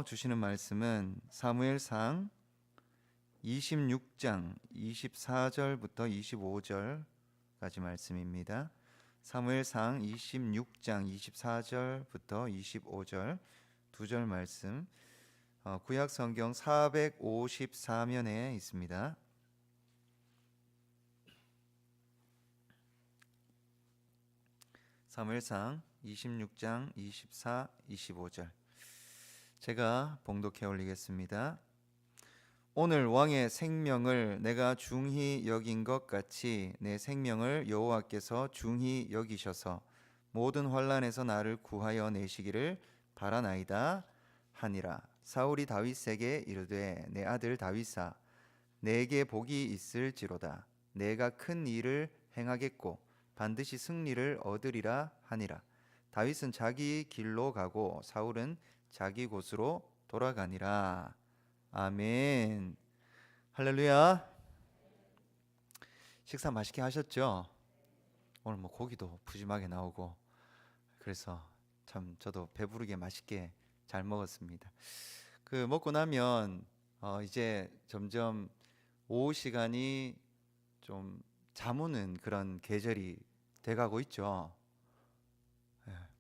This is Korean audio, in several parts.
주시는 말씀은 사무엘상 26장 24절부터 25절까지 말씀입니다. 사무엘상 26장 24절부터 25절 두 절 말씀, 구약 성경 454면에 있습니다. 사무엘상 26장 24, 25절 제가 봉독해 올리겠습니다. 오늘 왕의 생명을 내가 중히 여긴 것 같이 내 생명을 여호와께서 중히 여기셔서 모든 환난에서 나를 구하여 내시기를 바라나이다 하니라. 사울이 다윗에게 이르되 내 아들 다윗아 내게 복이 있을지로다. 내가 큰 일을 행하겠고 반드시 승리를 얻으리라 하니라. 다윗은 자기 길로 가고 사울은 자기 곳으로 돌아가니라. 아멘. 할렐루야. 식사 맛있게 하셨죠? 오늘 뭐 고기도 푸짐하게 나오고 그래서 참 저도 배부르게 맛있게 잘 먹었습니다. 그 먹고 나면 이제 점점 오후 시간이 좀 잠 오는 그런 계절이 돼가고 있죠.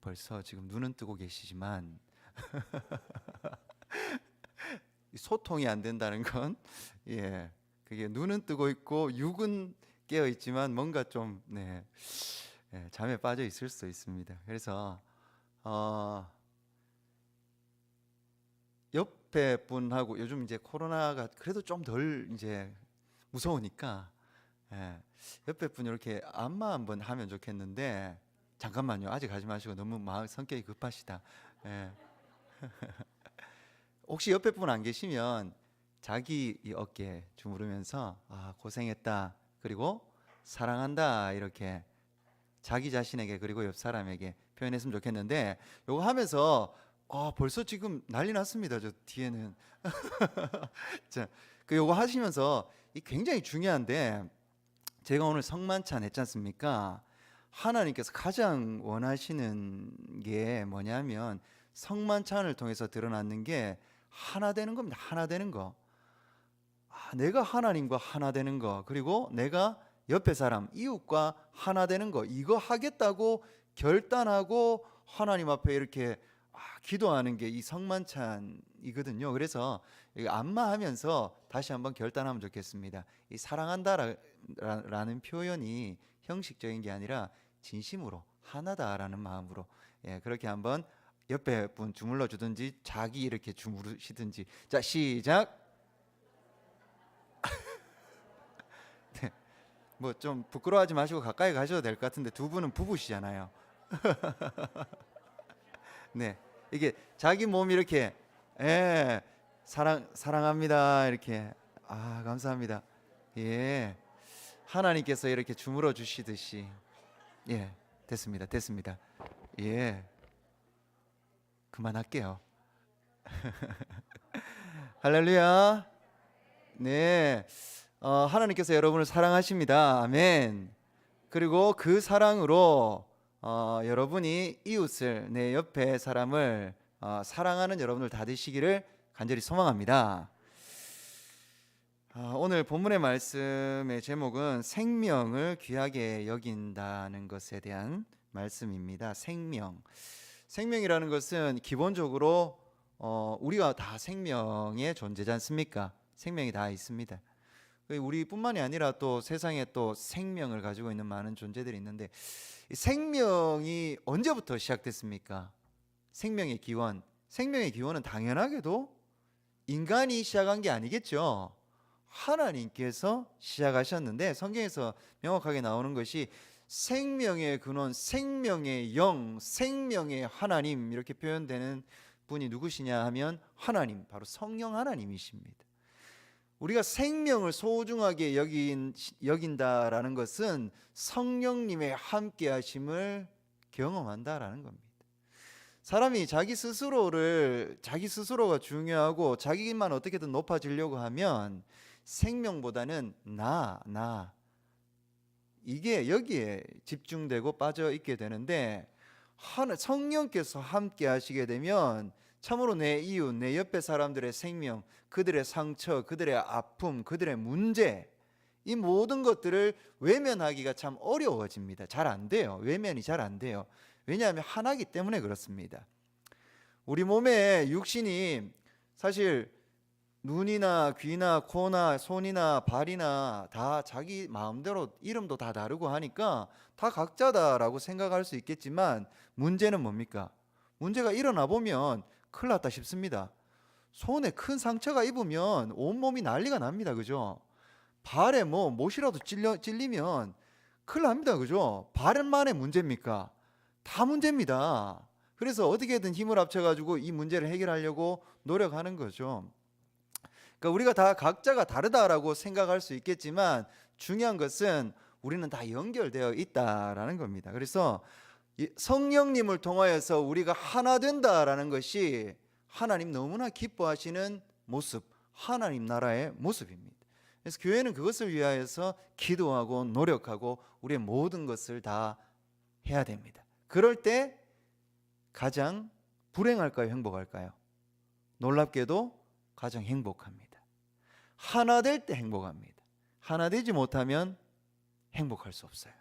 벌써 지금 눈은 뜨고 계시지만 소통이 안 된다는 건 그게 눈은 뜨고 있고 육은 깨어 있지만 뭔가 좀 잠에 빠져 있을 수 있습니다. 그래서 옆에 분하고 요즘 이제 코로나가 그래도 좀 덜 이제 무서우니까 옆에 분 이렇게 안마 한번 하면 좋겠는데 잠깐만요. 아직 하지 마시고 너무 성격이 급하시다. 혹시 옆에 분 안 계시면 자기 이 어깨에 주무르면서 고생했다 그리고 사랑한다 이렇게 자기 자신에게 그리고 옆 사람에게 표현했으면 좋겠는데 요거 하면서 벌써 지금 난리 났습니다. 저 뒤에는 자, 요거 하시면서 이 굉장히 중요한데 제가 오늘 성만찬 했지 않습니까? 하나님께서 가장 원하시는 게 뭐냐면 성만찬을 통해서 드러나는 게 하나 되는 겁니다. 하나 되는 거. 내가 하나님과 하나 되는 거, 그리고 내가 옆에 사람, 이웃과 하나 되는 거, 이거 하겠다고 결단하고 하나님 앞에 이렇게 기도하는 게 이 성만찬이거든요. 그래서 이거 안마하면서 다시 한번 결단하면 좋겠습니다. 이 사랑한다라는 표현이 형식적인 게 아니라 진심으로 하나다라는 마음으로 그렇게 한번 옆에 분 주물러 주든지 자기 이렇게 주무르시든지. 자, 시작. 네, 뭐 좀 부끄러워하지 마시고 가까이 가셔도 될 것 같은데 두 분은 부부시잖아요. 네, 이게 자기 몸 이렇게 사랑합니다 이렇게 감사합니다. 하나님께서 이렇게 주물러 주시듯이 됐습니다. 그만할게요. 할렐루야. 네, 하나님께서 여러분을 사랑하십니다. 아멘. 그리고 그 사랑으로 여러분이 이웃을, 내 옆에 사람을 사랑하는 여러분들 다 되시기를 간절히 소망합니다. 오늘 본문의 말씀의 제목은 생명을 귀하게 여긴다는 것에 대한 말씀입니다. 생명이라는 것은 기본적으로 우리가 다 생명의 존재지 않습니까? 생명이 다 있습니다. 우리뿐만이 아니라 또 세상에 또 생명을 가지고 있는 많은 존재들이 있는데 생명이 언제부터 시작됐습니까? 생명의 기원은 당연하게도 인간이 시작한 게 아니겠죠. 하나님께서 시작하셨는데 성경에서 명확하게 나오는 것이 생명의 근원, 생명의 영, 생명의 하나님 이렇게 표현되는 분이 누구시냐 하면 하나님, 바로 성령 하나님이십니다. 우리가 생명을 소중하게 여긴다라는 것은 성령님의 함께 하심을 경험한다라는 겁니다. 사람이 자기 스스로가 중요하고 자기만 어떻게든 높아지려고 하면 생명보다는 이게 여기에 집중되고 빠져 있게 되는데 성령께서 함께 하시게 되면 참으로 내 이웃, 내 옆에 사람들의 생명, 그들의 상처, 그들의 아픔, 그들의 문제, 이 모든 것들을 외면하기가 참 어려워집니다. 잘 안 돼요. 외면이 잘 안 돼요. 왜냐하면 하나이기 때문에 그렇습니다. 우리 몸의 육신이 사실 눈이나 귀나 코나 손이나 발이나 다 자기 마음대로 이름도 다 다르고 하니까 다 각자다라고 생각할 수 있겠지만, 문제는 뭡니까? 문제가 일어나 보면 큰일 났다 싶습니다. 손에 큰 상처가 입으면 온몸이 난리가 납니다. 그죠? 발에 뭐 못이라도 찔리면 큰일 납니다. 그죠? 발만의 문제입니까? 다 문제입니다. 그래서 어떻게든 힘을 합쳐가지고 이 문제를 해결하려고 노력하는 거죠. 그러니까 우리가 다 각자가 다르다라고 생각할 수 있겠지만, 중요한 것은 우리는 다 연결되어 있다라는 겁니다. 그래서 성령님을 통하여서 우리가 하나 된다라는 것이 하나님 너무나 기뻐하시는 모습, 하나님 나라의 모습입니다. 그래서 교회는 그것을 위하여서 기도하고 노력하고 우리의 모든 것을 다 해야 됩니다. 그럴 때 가장 불행할까요? 행복할까요? 놀랍게도 가장 행복합니다. 하나 될 때 행복합니다. 하나 되지 못하면 행복할 수 없어요.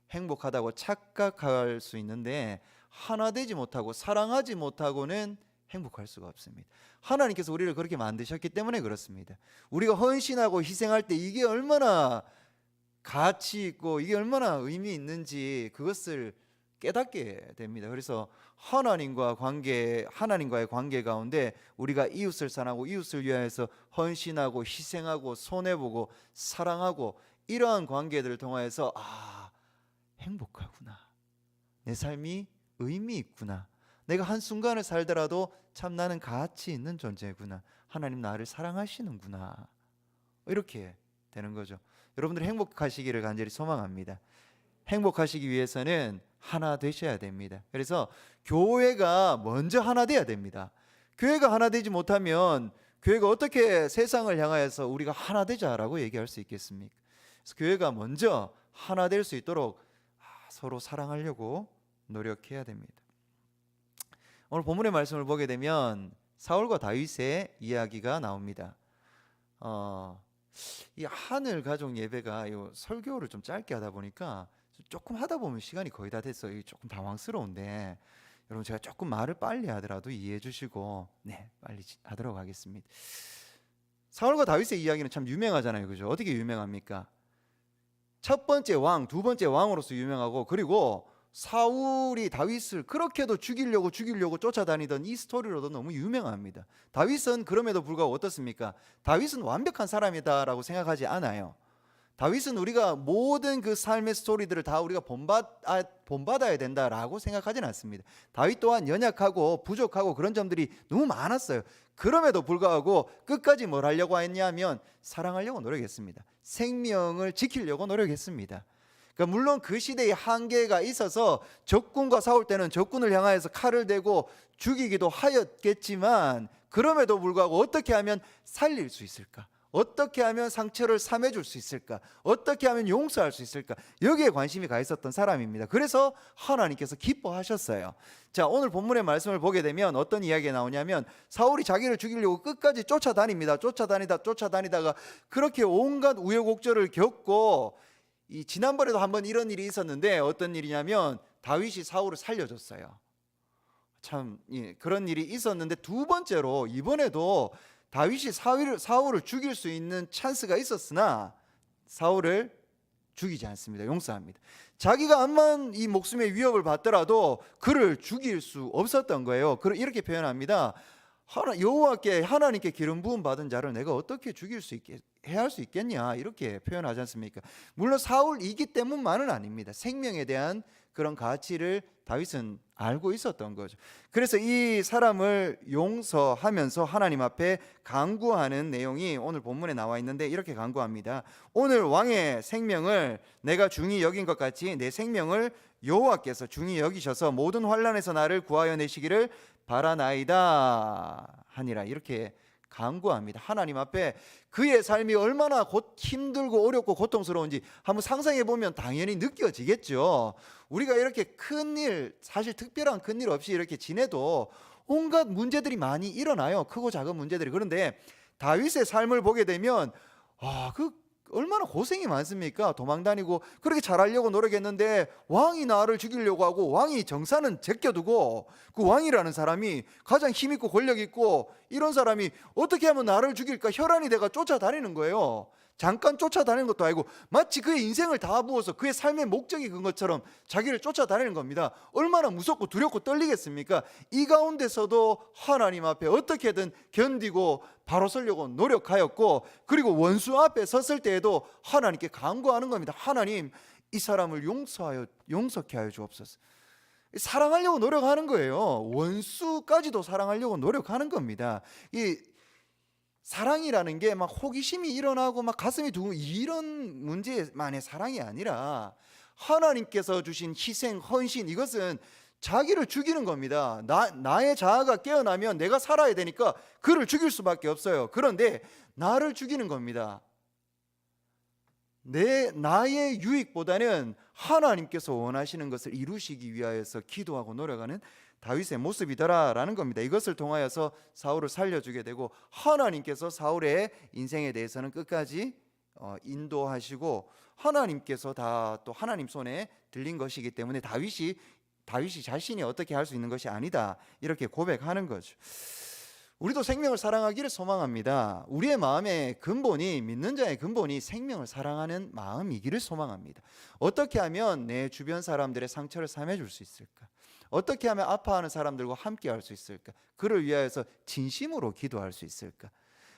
행복하다고 착각할 수 있는데, 하나 되지 못하고 사랑하지 못하고는 행복할 수가 없습니다. 하나님께서 우리를 그렇게 만드셨기 때문에 그렇습니다. 우리가 헌신하고 희생할 때 이게 얼마나 가치 있고 이게 얼마나 의미 있는지 그것을 깨닫게 됩니다. 그래서 하나님과의 관계 가운데 우리가 이웃을 사랑하고 이웃을 위하여서 헌신하고 희생하고 손해보고 사랑하고, 이러한 관계들을 통하여서 행복하구나, 내 삶이 의미 있구나, 내가 한순간을 살더라도 참 나는 가치 있는 존재구나, 하나님 나를 사랑하시는구나, 이렇게 되는 거죠. 여러분들 행복하시기를 간절히 소망합니다. 행복하시기 위해서는 하나 되셔야 됩니다. 그래서 교회가 먼저 하나 돼야 됩니다. 교회가 하나 되지 못하면 교회가 어떻게 세상을 향하여서 우리가 하나 되자라고 얘기할 수 있겠습니까? 그래서 교회가 먼저 하나 될 수 있도록 서로 사랑하려고 노력해야 됩니다. 오늘 본문의 말씀을 보게 되면 사울과 다윗의 이야기가 나옵니다. 이 하늘 가족 예배가 설교를 좀 짧게 하다 보니까 조금 하다 보면 시간이 거의 다 됐어요. 조금 당황스러운데 여러분, 제가 조금 말을 빨리 하더라도 이해해 주시고 빨리 하도록 하겠습니다. 사울과 다윗의 이야기는 참 유명하잖아요. 그죠? 어떻게 유명합니까? 첫 번째 왕, 두 번째 왕으로서 유명하고, 그리고 사울이 다윗을 그렇게도 죽이려고 쫓아다니던 이 스토리로도 너무 유명합니다. 다윗은 그럼에도 불구하고 어떻습니까? 다윗은 완벽한 사람이다라고 생각하지 않아요. 다윗은 우리가 모든 그 삶의 스토리들을 다 우리가 본받아야 된다라고 생각하지는 않습니다. 다윗 또한 연약하고 부족하고 그런 점들이 너무 많았어요. 그럼에도 불구하고 끝까지 뭘 하려고 했냐면 사랑하려고 노력했습니다. 생명을 지키려고 노력했습니다. 그러니까 물론 그 시대에 한계가 있어서 적군과 싸울 때는 적군을 향하여서 칼을 대고 죽이기도 하였겠지만, 그럼에도 불구하고 어떻게 하면 살릴 수 있을까? 어떻게 하면 상처를 삼해줄 수 있을까? 어떻게 하면 용서할 수 있을까? 여기에 관심이 가 있었던 사람입니다. 그래서 하나님께서 기뻐하셨어요. 자, 오늘 본문의 말씀을 보게 되면 어떤 이야기가 나오냐면, 사울이 자기를 죽이려고 끝까지 쫓아다닙니다. 쫓아다니다가 그렇게 온갖 우여곡절을 겪고, 지난번에도 한번 이런 일이 있었는데 어떤 일이냐면 다윗이 사울을 살려줬어요. 참 그런 일이 있었는데, 두 번째로 이번에도 다윗이 사울을 죽일 수 있는 찬스가 있었으나 사울을 죽이지 않습니다. 용서합니다. 자기가 암만 이 목숨의 위협을 받더라도 그를 죽일 수 없었던 거예요. 이렇게 표현합니다. 여호와께 하나님께 기름 부음 받은 자를 내가 어떻게 죽일 수 있게 해할 수 있겠냐, 이렇게 표현하지 않습니까? 물론 사울이기 때문만은 아닙니다. 생명에 대한 그런 가치를 다윗은 알고 있었던 거죠. 그래서 이 사람을 용서하면서 하나님 앞에 간구하는 내용이 오늘 본문에 나와 있는데, 이렇게 간구합니다. 오늘 왕의 생명을 내가 중히 여긴 것 같이 내 생명을 여호와께서 중히 여기셔서 모든 환난에서 나를 구하여 내시기를 바라나이다 하니라, 이렇게 간구합니다. 하나님 앞에 그의 삶이 얼마나 힘들고 어렵고 고통스러운지 한번 상상해 보면 당연히 느껴지겠죠. 우리가 이렇게 큰일, 사실 특별한 큰일 없이 이렇게 지내도 온갖 문제들이 많이 일어나요. 크고 작은 문제들이. 그런데 다윗의 삶을 보게 되면 그 얼마나 고생이 많습니까? 도망다니고 그렇게 잘하려고 노력했는데 왕이 나를 죽이려고 하고, 왕이 정사는 제껴두고 그 왕이라는 사람이 가장 힘있고 권력있고 이런 사람이 어떻게 하면 나를 죽일까 혈안이 돼가 쫓아다니는 거예요. 잠깐 쫓아다니는 것도 아니고 마치 그의 인생을 다 부어서 그의 삶의 목적이 그런 것처럼 자기를 쫓아다니는 겁니다. 얼마나 무섭고 두렵고 떨리겠습니까? 이 가운데서도 하나님 앞에 어떻게든 견디고 바로 서려고 노력하였고, 그리고 원수 앞에 섰을 때에도 하나님께 간구하는 겁니다. 하나님, 이 사람을 용서케 하여 주옵소서. 사랑하려고 노력하는 거예요. 원수까지도 사랑하려고 노력하는 겁니다. 이 사랑이라는 게 막 호기심이 일어나고 막 가슴이 두고 이런 문제만의 사랑이 아니라 하나님께서 주신 희생, 헌신, 이것은 자기를 죽이는 겁니다. 나의 자아가 깨어나면 내가 살아야 되니까 그를 죽일 수밖에 없어요. 그런데 나를 죽이는 겁니다. 나의 유익보다는 하나님께서 원하시는 것을 이루시기 위하여서 기도하고 노력하는 다윗의 모습이더라라는 겁니다. 이것을 통하여서 사울을 살려주게 되고, 하나님께서 사울의 인생에 대해서는 끝까지 인도하시고, 하나님께서 다 또 하나님 손에 들린 것이기 때문에 다윗이 자신이 어떻게 할 수 있는 것이 아니다, 이렇게 고백하는 거죠. 우리도 생명을 사랑하기를 소망합니다. 우리의 마음의 근본이, 믿는 자의 근본이 생명을 사랑하는 마음이기를 소망합니다. 어떻게 하면 내 주변 사람들의 상처를 삼해줄 수 있을까? 어떻게 하면 아파하는 사람들과 함께 할 수 있을까? 그를 위하여서 진심으로 기도할 수 있을까?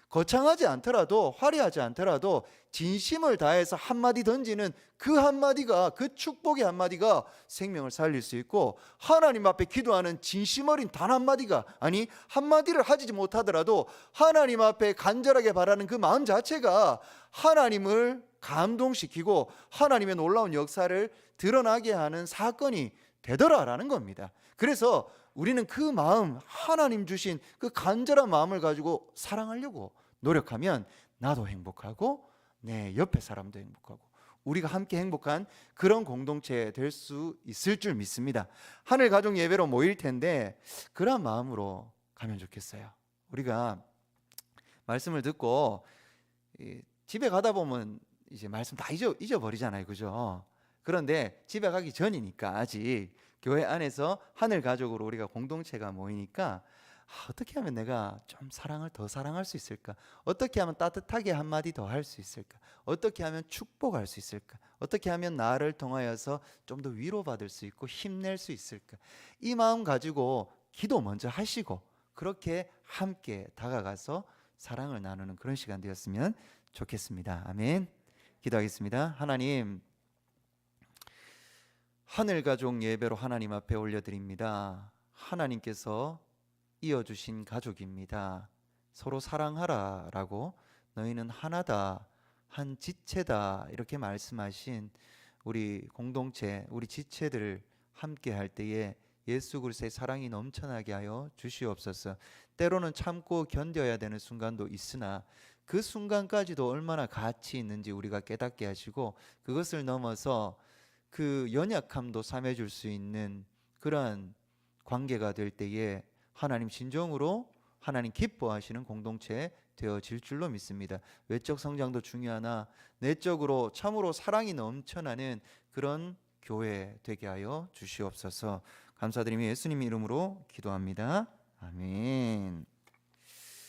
거창하지 않더라도, 화려하지 않더라도 진심을 다해서 한마디 던지는 그 한마디가, 그 축복의 한마디가 생명을 살릴 수 있고, 하나님 앞에 기도하는 진심 어린 단 한마디가, 아니 한마디를 하지 못하더라도 하나님 앞에 간절하게 바라는 그 마음 자체가 하나님을 감동시키고 하나님의 놀라운 역사를 드러나게 하는 사건이 되더라라는 겁니다. 그래서 우리는 그 마음, 하나님 주신 그 간절한 마음을 가지고 사랑하려고 노력하면 나도 행복하고 내 옆에 사람도 행복하고 우리가 함께 행복한 그런 공동체 될 수 있을 줄 믿습니다. 하늘 가족 예배로 모일 텐데 그런 마음으로 가면 좋겠어요. 우리가 말씀을 듣고 집에 가다 보면 이제 말씀 다 잊어버리잖아요, 그죠? 그런데 집에 가기 전이니까 아직 교회 안에서 하늘 가족으로 우리가 공동체가 모이니까 어떻게 하면 내가 좀 사랑을 더 사랑할 수 있을까? 어떻게 하면 따뜻하게 한마디 더 할 수 있을까? 어떻게 하면 축복할 수 있을까? 어떻게 하면 나를 통하여서 좀 더 위로받을 수 있고 힘낼 수 있을까? 이 마음 가지고 기도 먼저 하시고 그렇게 함께 다가가서 사랑을 나누는 그런 시간 되었으면 좋겠습니다. 아멘. 기도하겠습니다. 하나님, 하늘 가족 예배로 하나님 앞에 올려드립니다. 하나님께서 이어주신 가족입니다. 서로 사랑하라라고, 너희는 하나다, 한 지체다, 이렇게 말씀하신 우리 공동체, 우리 지체들 함께 할 때에 예수 그리스도의 사랑이 넘쳐나게 하여 주시옵소서. 때로는 참고 견뎌야 되는 순간도 있으나 그 순간까지도 얼마나 가치 있는지 우리가 깨닫게 하시고, 그것을 넘어서 그 연약함도 삼해줄 수 있는 그러한 관계가 될 때에 하나님 진정으로 하나님 기뻐하시는 공동체 되어질 줄로 믿습니다. 외적 성장도 중요하나 내적으로 참으로 사랑이 넘쳐나는 그런 교회 되게 하여 주시옵소서. 감사드리며 예수님 이름으로 기도합니다. 아멘.